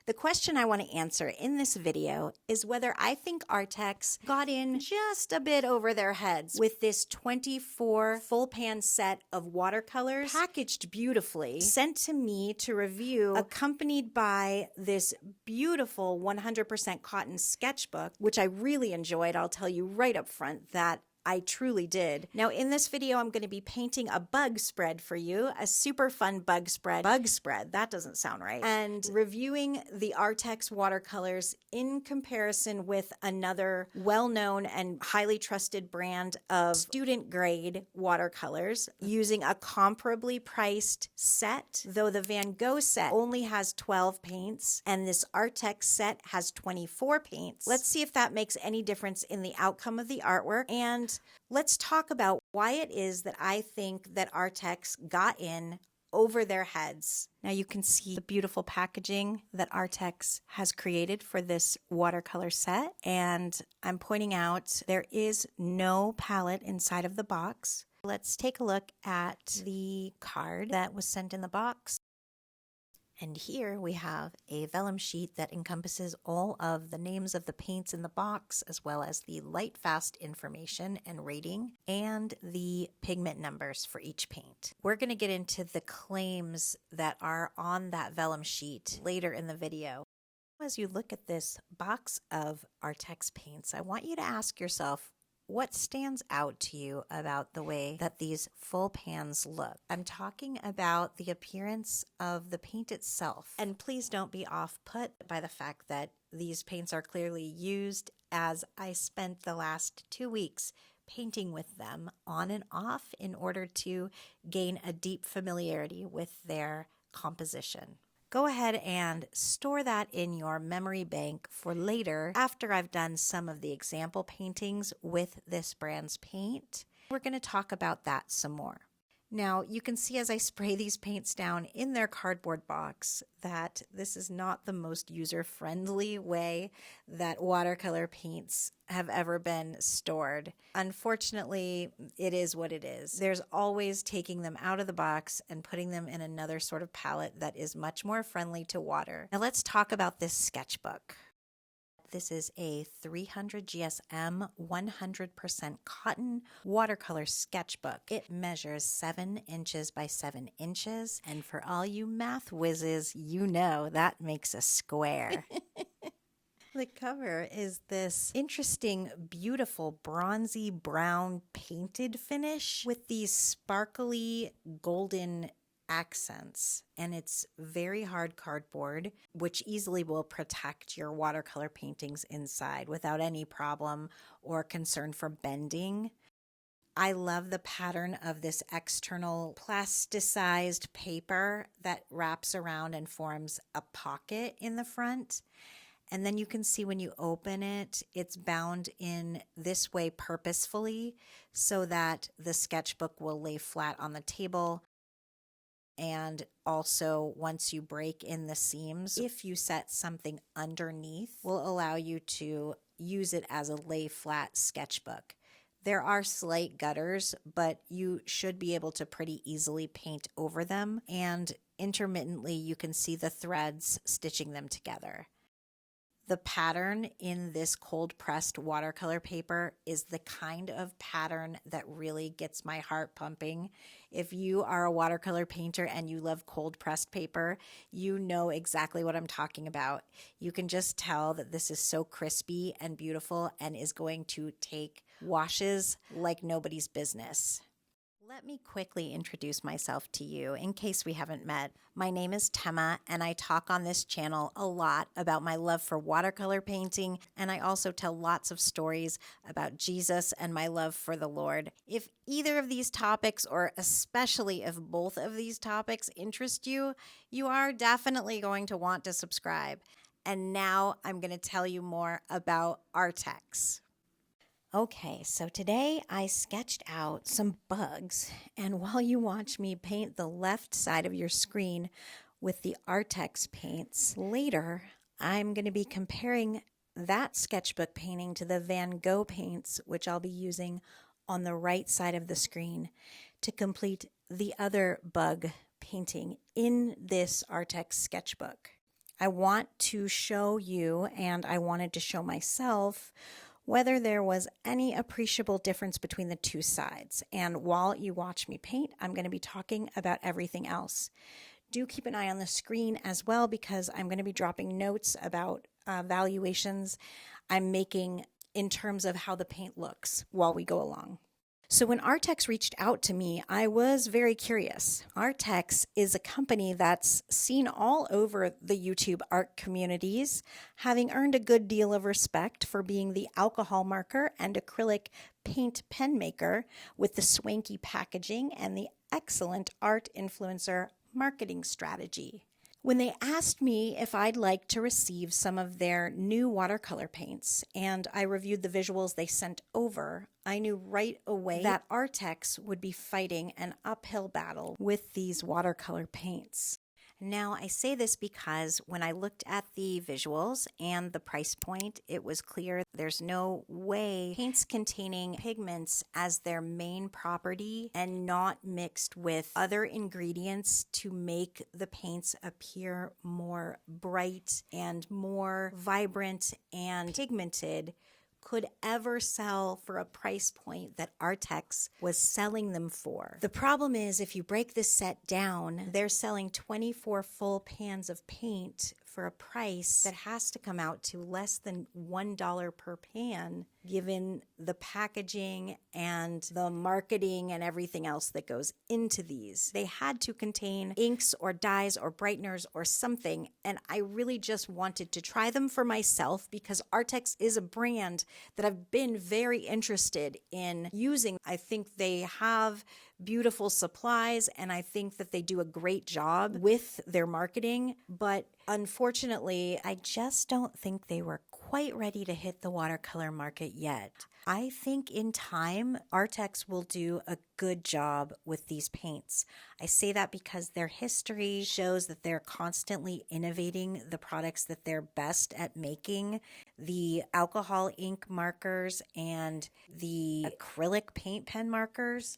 The question I want to answer in this video is whether I think Arrtx got in just a bit over their heads with this 24 full pan set of watercolors packaged beautifully, sent to me to review, accompanied by this beautiful 100% cotton sketchbook, which I really enjoyed. I'll tell you right up front that I truly did. Now in this video, I'm going to be painting a bug spread for you, a super fun bug spread. Bug spread, that doesn't sound right. And reviewing the Arrtx watercolors in comparison with another well-known and highly trusted brand of student grade watercolors using a comparably priced set, though the Van Gogh set only has 12 paints and this Arrtx set has 24 paints. Let's see if that makes any difference in the outcome of the artwork, and let's talk about why it is that I think that Arrtx got in over their heads. Now you can see the beautiful packaging that Arrtx has created for this watercolor set, and I'm pointing out there is no palette inside of the box. Let's take a look at the card that was sent in the box. And here we have a vellum sheet that encompasses all of the names of the paints in the box, as well as the light fast information and rating, and the pigment numbers for each paint. We're going to get into the claims that are on that vellum sheet later in the video. As you look at this box of Arrtx paints, I want you to ask yourself, what stands out to you about the way that these full pans look? I'm talking about the appearance of the paint itself. And please don't be off-put by the fact that these paints are clearly used, as I spent the last 2 weeks painting with them on and off in order to gain a deep familiarity with their composition. Go ahead and store that in your memory bank for later after I've done some of the example paintings with this brand's paint. We're going to talk about that some more. Now you can see as I spray these paints down in their cardboard box that this is not the most user-friendly way that watercolor paints have ever been stored. Unfortunately, it is what it is. There's always taking them out of the box and putting them in another sort of palette that is much more friendly to water. Now let's talk about this sketchbook. This is a 300 GSM 100% cotton watercolor sketchbook. It measures 7 inches by 7 inches, and for all you math whizzes, you know that makes a square. The cover is this interesting, beautiful, bronzy brown painted finish with these sparkly golden accents, and it's very hard cardboard, which easily will protect your watercolor paintings inside without any problem or concern for bending. I love the pattern of this external plasticized paper that wraps around and forms a pocket in the front. And then you can see when you open it, it's bound in this way purposefully so that the sketchbook will lay flat on the table. And also, once you break in the seams, if you set something underneath, will allow you to use it as a lay flat sketchbook. There are slight gutters, but you should be able to pretty easily paint over them, and intermittently you can see the threads stitching them together. The pattern in this cold pressed watercolor paper is the kind of pattern that really gets my heart pumping. If you are a watercolor painter and you love cold pressed paper, you know exactly what I'm talking about. You can just tell that this is so crispy and beautiful and is going to take washes like nobody's business. Let me quickly introduce myself to you in case we haven't met. My name is Temmah, and I talk on this channel a lot about my love for watercolor painting, and I also tell lots of stories about Jesus and my love for the Lord. If either of these topics, or especially if both of these topics interest you, you are definitely going to want to subscribe. And now I'm going to tell you more about Arrtx. Okay, so today I sketched out some bugs, and while you watch me paint the left side of your screen with the Arrtx paints, later I'm going to be comparing that sketchbook painting to the Van Gogh paints, which I'll be using on the right side of the screen to complete the other bug painting in this Arrtx sketchbook. I want to show you, and I wanted to show myself, whether there was any appreciable difference between the two sides. And while you watch me paint, I'm going to be talking about everything else. Do keep an eye on the screen as well, because I'm going to be dropping notes about valuations I'm making in terms of how the paint looks while we go along. So when Arrtx reached out to me, I was very curious. Arrtx is a company that's seen all over the YouTube art communities, having earned a good deal of respect for being the alcohol marker and acrylic paint pen maker with the swanky packaging and the excellent art influencer marketing strategy. When they asked me if I'd like to receive some of their new watercolor paints, and I reviewed the visuals they sent over, I knew right away that Arrtx would be fighting an uphill battle with these watercolor paints. Now, I say this because when I looked at the visuals and the price point, it was clear there's no way paints containing pigments as their main property and not mixed with other ingredients to make the paints appear more bright and more vibrant and pigmented could ever sell for a price point that Arrtx was selling them for. The problem is, if you break this set down, they're selling 24 full pans of paint for a price that has to come out to less than $1 per pan, given the packaging and the marketing and everything else that goes into these. They had to contain inks or dyes or brighteners or something, and I really just wanted to try them for myself because Arrtx is a brand that I've been very interested in using. I think they have beautiful supplies, and I think that they do a great job with their marketing, but unfortunately, I just don't think they were quite ready to hit the watercolor market yet. I think in time, Arrtx will do a good job with these paints. I say that because their history shows that they're constantly innovating the products that they're best at making. The alcohol ink markers and the acrylic paint pen markers,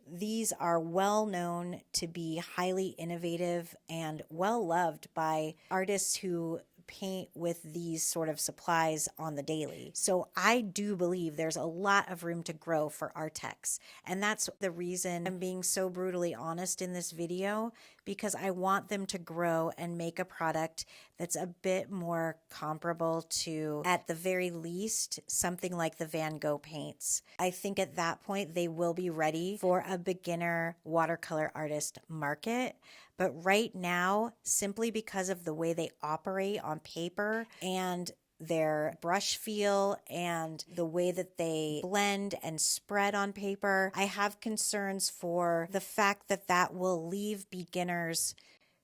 these are well known to be highly innovative and well loved by artists who paint with these sort of supplies on the daily. So I do believe there's a lot of room to grow for Arrtx. And that's the reason I'm being so brutally honest in this video, because I want them to grow and make a product that's a bit more comparable to, at the very least, something like the VanGogh paints. I think at that point they will be ready for a beginner watercolor artist market. But right now, simply because of the way they operate on paper and their brush feel and the way that they blend and spread on paper, I have concerns for the fact that that will leave beginners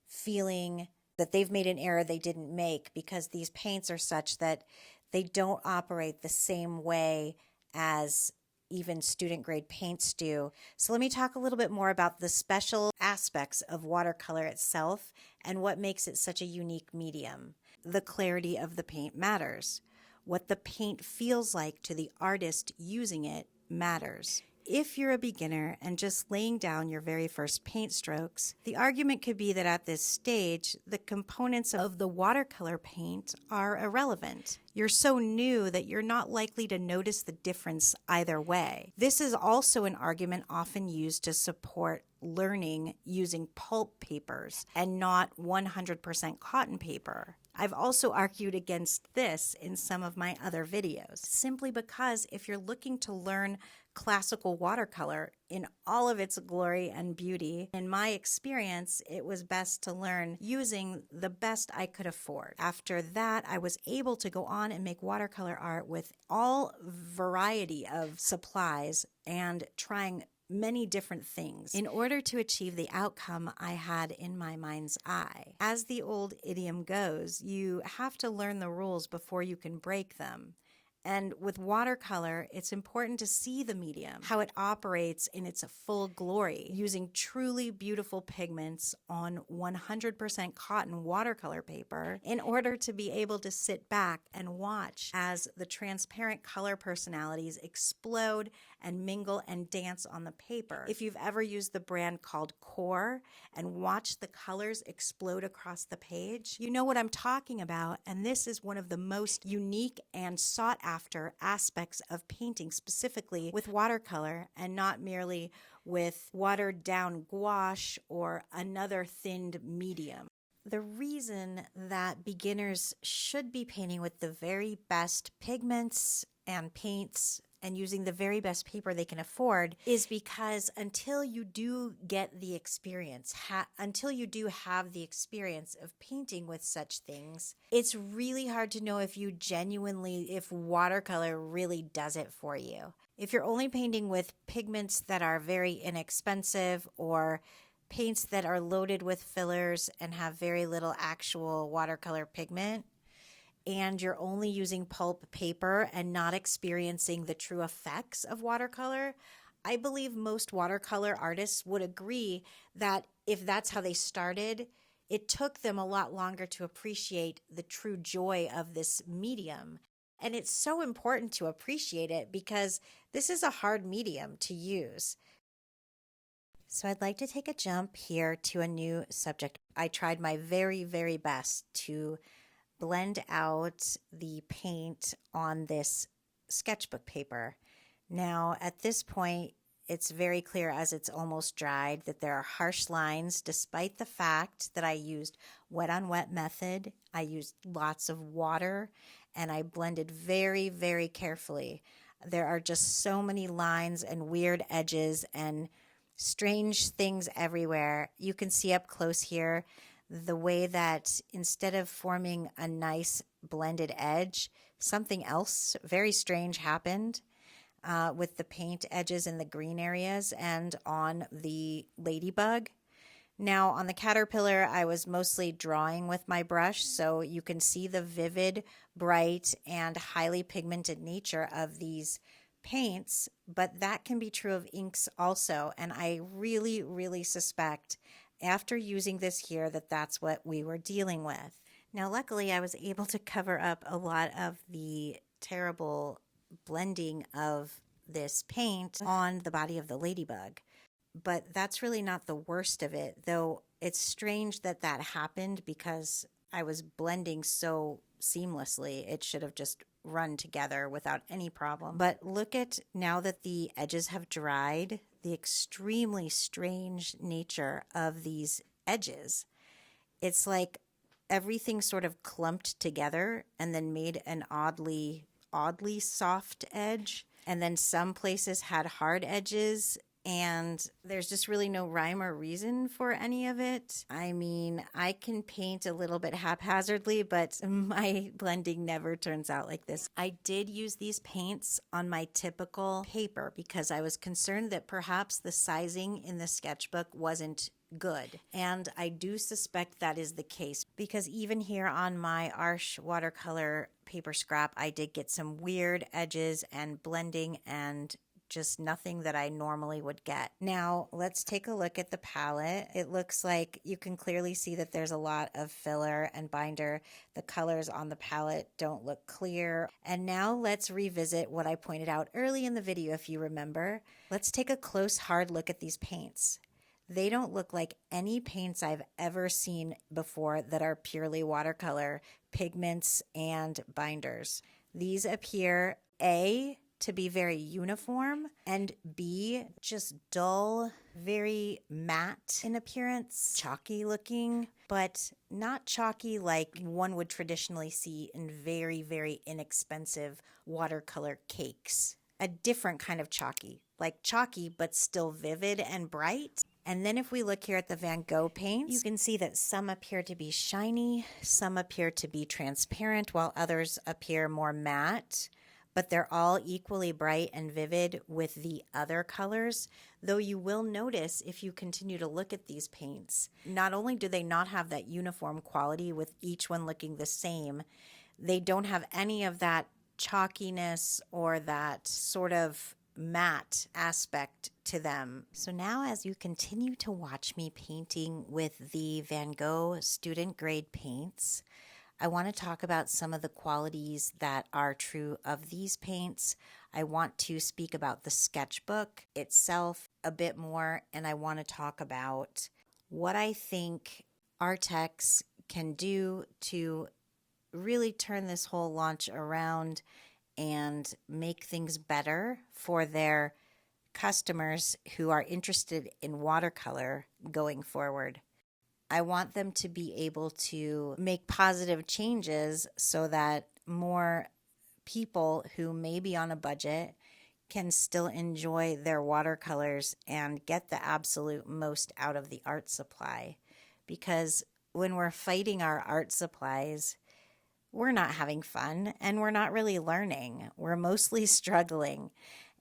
feeling that they've made an error they didn't make, because these paints are such that they don't operate the same way as even student grade paints do. So let me talk a little bit more about the special aspects of watercolor itself and what makes it such a unique medium. The clarity of the paint matters. What the paint feels like to the artist using it matters. If you're a beginner and just laying down your very first paint strokes, the argument could be that at this stage, the components of the watercolor paint are irrelevant. You're so new that you're not likely to notice the difference either way. This is also an argument often used to support learning using pulp papers and not 100% cotton paper. I've also argued against this in some of my other videos, simply because if you're looking to learn classical watercolor in all of its glory and beauty, in my experience, it was best to learn using the best I could afford. After that, I was able to go on and make watercolor art with all variety of supplies and trying many different things in order to achieve the outcome I had in my mind's eye. As the old idiom goes, you have to learn the rules before you can break them. And with watercolor, it's important to see the medium, how it operates in its full glory, using truly beautiful pigments on 100% cotton watercolor paper in order to be able to sit back and watch as the transparent color personalities explode and mingle and dance on the paper. If you've ever used the brand called Core and watched the colors explode across the page, you know what I'm talking about, and this is one of the most unique and sought after aspects of painting, specifically with watercolor and not merely with watered down gouache or another thinned medium. The reason that beginners should be painting with the very best pigments and paints and using the very best paper they can afford is because until you do get the experience, until you do have the experience of painting with such things, it's really hard to know if watercolor really does it for you. If you're only painting with pigments that are very inexpensive or paints that are loaded with fillers and have very little actual watercolor pigment, and you're only using pulp paper and not experiencing the true effects of watercolor, I believe most watercolor artists would agree that if that's how they started, it took them a lot longer to appreciate the true joy of this medium. And it's so important to appreciate it because this is a hard medium to use. So I'd like to take a jump here to a new subject. I tried my very, very best to blend out the paint on this sketchbook paper. Now, at this point, it's very clear as it's almost dried that there are harsh lines, despite the fact that I used wet on wet method. I used lots of water and I blended very, very carefully. There are just so many lines and weird edges and strange things everywhere. You can see up close here the way that instead of forming a nice blended edge, something else very strange happened with the paint edges in the green areas and on the ladybug. Now on the caterpillar, I was mostly drawing with my brush, so you can see the vivid, bright, and highly pigmented nature of these paints, but that can be true of inks also, and I really, really suspect after using this here that that's what we were dealing with. Now luckily I was able to cover up a lot of the terrible blending of this paint on the body of the ladybug, but that's really not the worst of it, though it's strange that that happened because I was blending so seamlessly. It should have just run together without any problem. But look at, now that the edges have dried, the extremely strange nature of these edges. It's like everything sort of clumped together and then made an oddly soft edge. And then some places had hard edges, and there's just really no rhyme or reason for any of it. I mean, I can paint a little bit haphazardly, but my blending never turns out like this. I did use these paints on my typical paper because I was concerned that perhaps the sizing in the sketchbook wasn't good. And I do suspect that is the case because even here on my Arrtx watercolor paper scrap, I did get some weird edges and blending and just nothing that I normally would get. Now, let's take a look at the palette. It looks like you can clearly see that there's a lot of filler and binder. The colors on the palette don't look clear. And now let's revisit what I pointed out early in the video, if you remember. Let's take a close, hard look at these paints. They don't look like any paints I've ever seen before that are purely watercolor, pigments, and binders. These appear, A, to be very uniform, and B, just dull, very matte in appearance, chalky looking, but not chalky like one would traditionally see in very, very inexpensive watercolor cakes. A different kind of chalky, like chalky but still vivid and bright. And then if we look here at the Van Gogh paints, you can see that some appear to be shiny, some appear to be transparent, while others appear more matte. But they're all equally bright and vivid with the other colors, though you will notice if you continue to look at these paints, not only do they not have that uniform quality with each one looking the same, they don't have any of that chalkiness or that sort of matte aspect to them. So now as you continue to watch me painting with the Van Gogh student grade paints, I want to talk about some of the qualities that are true of these paints. I want to speak about the sketchbook itself a bit more, and I want to talk about what I think Arrtx can do to really turn this whole launch around and make things better for their customers who are interested in watercolor going forward. I want them to be able to make positive changes so that more people who may be on a budget can still enjoy their watercolors and get the absolute most out of the art supply. Because when we're fighting our art supplies, we're not having fun and we're not really learning. We're mostly struggling.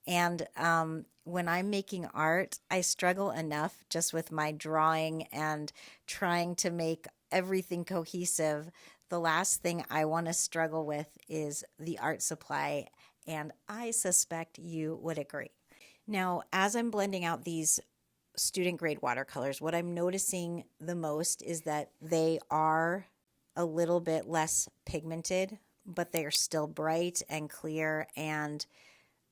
And when I'm making art, I struggle enough just with my drawing and trying to make everything cohesive. The last thing I want to struggle with is the art supply, and I suspect you would agree. Now, as I'm blending out these student grade watercolors, what I'm noticing the most is that they are a little bit less pigmented, but they are still bright and clear, and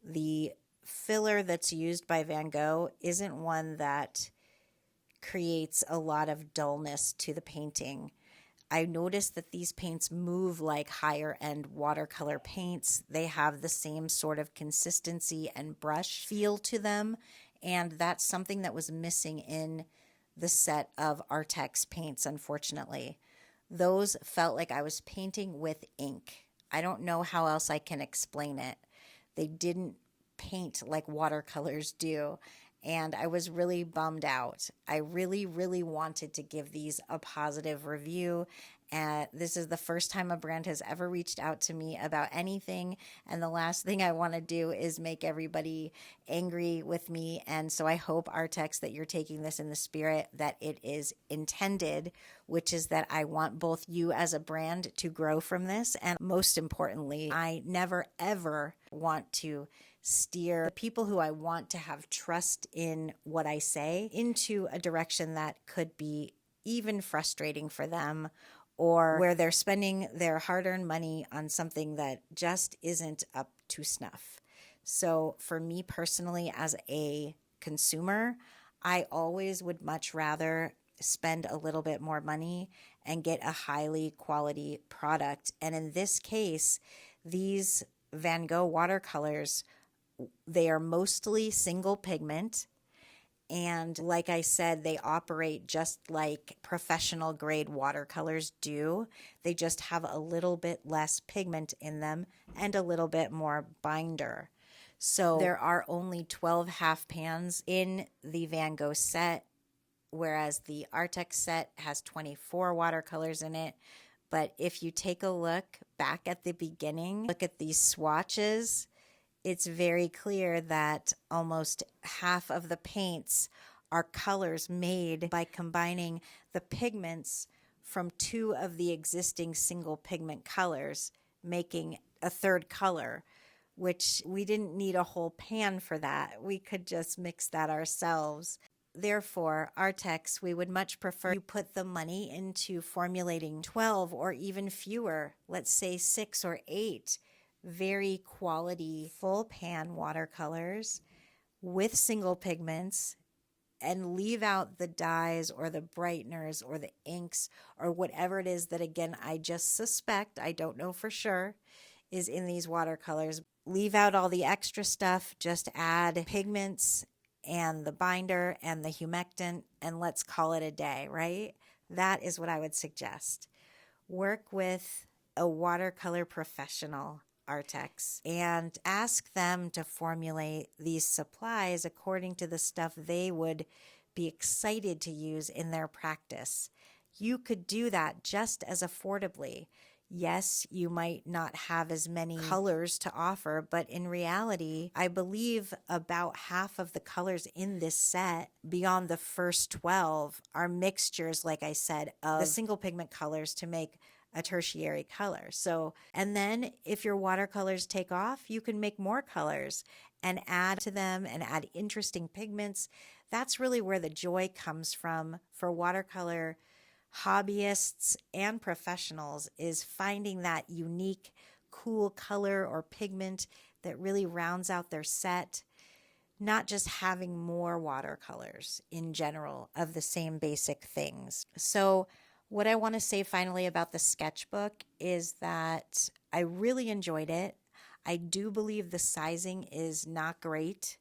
the filler that's used by Van Gogh isn't one that creates a lot of dullness to the painting. I noticed that these paints move like higher end watercolor paints. They have the same sort of consistency and brush feel to them, and that's something that was missing in the set of Arrtx paints, unfortunately. Those felt like I was painting with ink. I don't know how else I can explain it. They didn't paint like watercolors do, and I was really bummed out. I really, really wanted to give these a positive review. This is the first time a brand has ever reached out to me about anything, and the last thing I want to do is make everybody angry with me. And so I hope, Arrtx, that you're taking this in the spirit that it is intended, which is that I want both you as a brand to grow from this, and most importantly, I never ever want to steer the people who I want to have trust in what I say into a direction that could be even frustrating for them, or where they're spending their hard-earned money on something that just isn't up to snuff. So for me personally, as a consumer, I always would much rather spend a little bit more money and get a highly quality product. And in this case, these Van Gogh watercolors, they are mostly single pigment, and like I said, they operate just like professional grade watercolors do. They just have a little bit less pigment in them and a little bit more binder. So there are only 12 half pans in the Van Gogh set, whereas the Arrtx set has 24 watercolors in it. But if you take a look back at the beginning, look at these swatches, it's very clear that almost half of the paints are colors made by combining the pigments from two of the existing single pigment colors, making a third color, which we didn't need a whole pan for that. We could just mix that ourselves. Therefore, Arrtx, we would much prefer you put the money into formulating 12 or even fewer, let's say 6 or 8, very quality full pan watercolors with single pigments, and leave out the dyes or the brighteners or the inks or whatever it is that, again, I just suspect, I don't know for sure, is in these watercolors. Leave out all the extra stuff, just add pigments and the binder and the humectant, and let's call it a day, right? That is what I would suggest. Work with a watercolor professional, Arrtx, and ask them to formulate these supplies according to the stuff they would be excited to use in their practice. You could do that just as affordably. Yes, you might not have as many colors to offer, but in reality, I believe about half of the colors in this set, beyond the first 12, are mixtures, like I said, of the single pigment colors to make a tertiary color. So, and then if your watercolors take off, you can make more colors and add to them and add interesting pigments. That's really where the joy comes from for watercolor hobbyists and professionals, is finding that unique, cool color or pigment that really rounds out their set, not just having more watercolors in general of the same basic things. So what I want to say finally about the sketchbook is that I really enjoyed it. I do believe the sizing is not great.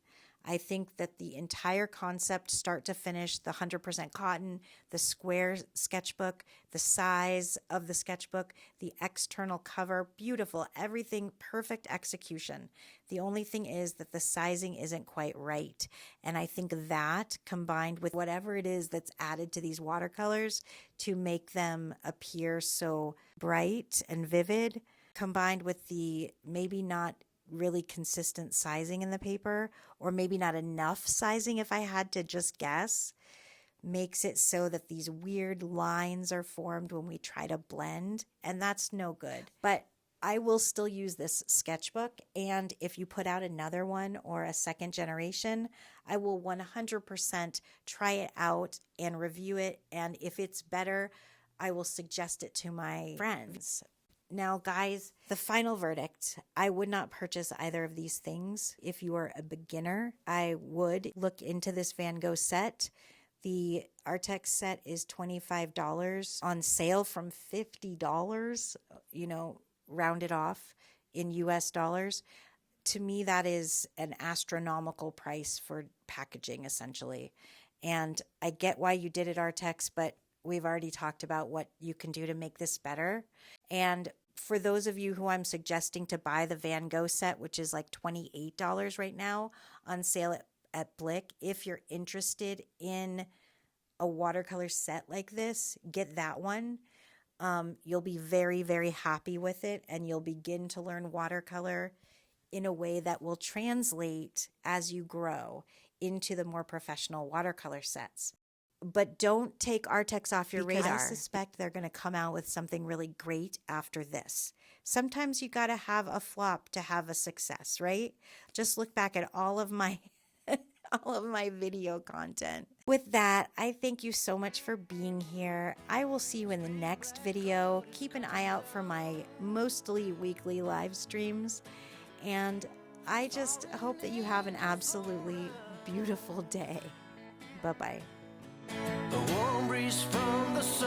I think that the entire concept, start to finish, the 100% cotton, the square sketchbook, the size of the sketchbook, the external cover, beautiful, everything, perfect execution. The only thing is that the sizing isn't quite right. And I think that, combined with whatever it is that's added to these watercolors to make them appear so bright and vivid, combined with the maybe not really consistent sizing in the paper, or maybe not enough sizing if I had to just guess, makes it so that these weird lines are formed when we try to blend, and that's no good. But I will still use this sketchbook, and if you put out another one or a second generation, I will 100% try it out and review it, and if it's better, I will suggest it to my friends. Now, guys, the final verdict, I would not purchase either of these things. If you are a beginner, I would look into this Van Gogh set. The Arrtx set is $25 on sale from $50, rounded off in US dollars. To me, that is an astronomical price for packaging, essentially. And I get why you did it, Arrtx, but we've already talked about what you can do to make this better. And for those of you who I'm suggesting to buy the Van Gogh set, which is like $28 right now on sale at Blick, if you're interested in a watercolor set like this, get that one. You'll be very, very happy with it, and you'll begin to learn watercolor in a way that will translate as you grow into the more professional watercolor sets. But don't take Arrtx off your radar. I suspect they're going to come out with something really great after this. Sometimes you got to have a flop to have a success, right? Just look back at all of my video content. With that, I thank you so much for being here. I will see you in the next video. Keep an eye out for my mostly weekly live streams. And I just hope that you have an absolutely beautiful day. Bye-bye. A warm breeze from the sun.